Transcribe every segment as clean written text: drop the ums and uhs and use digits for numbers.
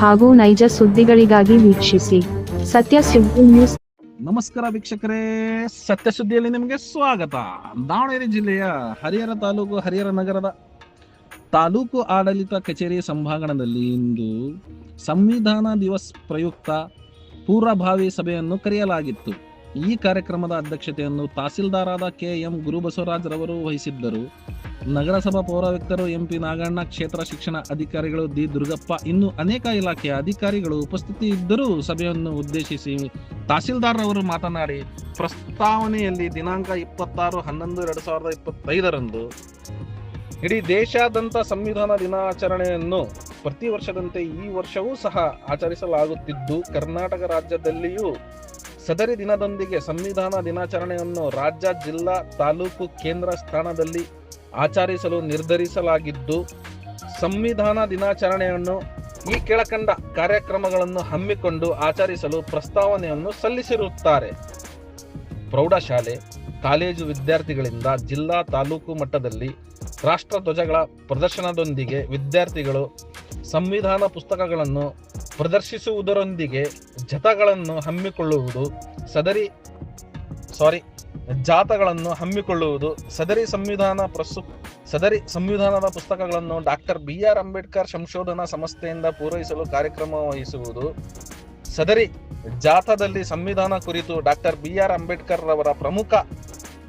ಹಾಗೂ ನೈಜ ಸುದ್ದಿಗಳಿಗಾಗಿ ವೀಕ್ಷಿಸಿ ಸತ್ಯ ಸುದ್ದಿ ನ್ಯೂಸ್. ನಮಸ್ಕಾರ ವೀಕ್ಷಕರೇ, ಸತ್ಯ ಸುದ್ದಿಯಲ್ಲಿ ನಿಮಗೆ ಸ್ವಾಗತ. ದಾವಣಗೆರೆ ಜಿಲ್ಲೆಯ ಹರಿಹರ ತಾಲೂಕು ಹರಿಹರ ನಗರದ ತಾಲೂಕು ಆಡಳಿತ ಕಚೇರಿ ಸಭಾಂಗಣದಲ್ಲಿ ಇಂದು ಸಂವಿಧಾನ ದಿವಸ್ ಪ್ರಯುಕ್ತ ಪೂರ್ವಭಾವಿ ಸಭೆಯನ್ನು ಕರೆಯಲಾಗಿತ್ತು. ಈ ಕಾರ್ಯಕ್ರಮದ ಅಧ್ಯಕ್ಷತೆಯನ್ನು ತಹಸೀಲ್ದಾರಾದ KM ಗುರುಬಸವರಾಜ್ ರವರು ವಹಿಸಿದ್ದರು. ನಗರಸಭಾ ಪೌರಾಯುಕ್ತರು MP ನಾಗಣ್ಣ, ಕ್ಷೇತ್ರ ಶಿಕ್ಷಣ ಅಧಿಕಾರಿಗಳು D ದುರ್ಗಪ್ಪ, ಇನ್ನು ಅನೇಕ ಇಲಾಖೆಯ ಅಧಿಕಾರಿಗಳು ಉಪಸ್ಥಿತಿ ಇದ್ದರೂ ಸಭೆಯನ್ನು ಉದ್ದೇಶಿಸಿ ತಹಸೀಲ್ದಾರ್ ಅವರು ಮಾತನಾಡಿ, ಪ್ರಸ್ತಾವನೆಯಲ್ಲಿ ದಿನಾಂಕ 26/11/2025 ಇಡೀ ದೇಶಾದ್ಯಂತ ಸಂವಿಧಾನ ದಿನಾಚರಣೆಯನ್ನು ಪ್ರತಿ ವರ್ಷದಂತೆ ಈ ವರ್ಷವೂ ಸಹ ಆಚರಿಸಲಾಗುತ್ತಿದ್ದು, ಕರ್ನಾಟಕ ರಾಜ್ಯದಲ್ಲಿಯೂ ಸದರಿ ದಿನದೊಂದಿಗೆ ಸಂವಿಧಾನ ದಿನಾಚರಣೆಯನ್ನು ರಾಜ್ಯ, ಜಿಲ್ಲಾ, ತಾಲೂಕು, ಕೇಂದ್ರ ಸ್ಥಾನದಲ್ಲಿ ಆಚರಿಸಲು ನಿರ್ಧರಿಸಲಾಗಿದ್ದು, ಸಂವಿಧಾನ ದಿನಾಚರಣೆಯನ್ನು ಈ ಕೆಳಕಂಡ ಕಾರ್ಯಕ್ರಮಗಳನ್ನು ಹಮ್ಮಿಕೊಂಡು ಆಚರಿಸಲು ಪ್ರಸ್ತಾವನೆಯನ್ನು ಸಲ್ಲಿಸಿರುತ್ತಾರೆ. ಪ್ರೌಢಶಾಲೆ, ಕಾಲೇಜು ವಿದ್ಯಾರ್ಥಿಗಳಿಂದ ಜಿಲ್ಲಾ, ತಾಲೂಕು ಮಟ್ಟದಲ್ಲಿ ರಾಷ್ಟ್ರಧ್ವಜಗಳ ಪ್ರದರ್ಶನದೊಂದಿಗೆ ವಿದ್ಯಾರ್ಥಿಗಳು ಸಂವಿಧಾನ ಪುಸ್ತಕಗಳನ್ನು ಪ್ರದರ್ಶಿಸುವುದರೊಂದಿಗೆ ಜಾಥಾಗಳನ್ನು ಹಮ್ಮಿಕೊಳ್ಳುವುದು. ಸದರಿ ಸಂವಿಧಾನದ ಪುಸ್ತಕಗಳನ್ನು ಡಾಕ್ಟರ್ BR ಅಂಬೇಡ್ಕರ್ ಸಂಶೋಧನಾ ಸಂಸ್ಥೆಯಿಂದ ಪೂರೈಸಲು ಕಾರ್ಯಕ್ರಮ ವಹಿಸುವುದು. ಸದರಿ ಜಾಥಾದಲ್ಲಿ ಸಂವಿಧಾನ ಕುರಿತು ಡಾಕ್ಟರ್ BR ಅಂಬೇಡ್ಕರ್ ರವರ ಪ್ರಮುಖ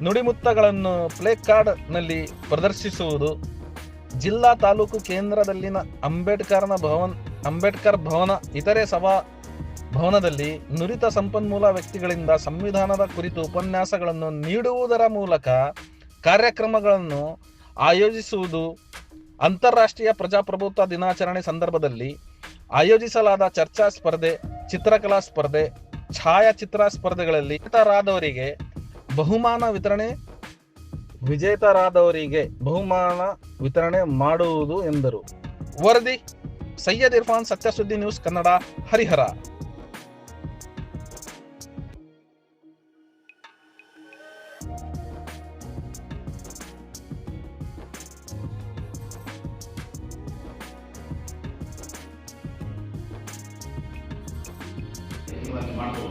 ನುಡಿಮುತ್ತಗಳನ್ನು ಪ್ಲೇ ಕಾರ್ಡ್ ನಲ್ಲಿ ಪ್ರದರ್ಶಿಸುವುದು. ಜಿಲ್ಲಾ, ತಾಲೂಕು ಕೇಂದ್ರದಲ್ಲಿನ ಅಂಬೇಡ್ಕರ್ ಭವನ, ಇತರೆ ಸಭಾ ಭವನದಲ್ಲಿ ನುರಿತ ಸಂಪನ್ಮೂಲ ವ್ಯಕ್ತಿಗಳಿಂದ ಸಂವಿಧಾನದ ಕುರಿತು ಉಪನ್ಯಾಸಗಳನ್ನು ನೀಡುವುದರ ಮೂಲಕ ಕಾರ್ಯಕ್ರಮಗಳನ್ನು ಆಯೋಜಿಸುವುದು. ಅಂತಾರಾಷ್ಟ್ರೀಯ ಪ್ರಜಾಪ್ರಭುತ್ವ ದಿನಾಚರಣೆ ಸಂದರ್ಭದಲ್ಲಿ ಆಯೋಜಿಸಲಾದ ಚರ್ಚಾ ಸ್ಪರ್ಧೆ, ಚಿತ್ರಕಲಾ ಸ್ಪರ್ಧೆ, ಛಾಯಾಚಿತ್ರ ಸ್ಪರ್ಧೆಗಳಲ್ಲಿ ವಿಜೇತರಾದವರಿಗೆ ಬಹುಮಾನ ವಿತರಣೆ ಮಾಡುವುದು ಎಂದರು. ವರದಿ ಸೈಯದ್ ಇರ್ಫಾನ್, ಸತ್ಯ ಸುದ್ದಿ ನ್ಯೂಸ್ ಕನ್ನಡ, ಹರಿಹರ. ನಾವು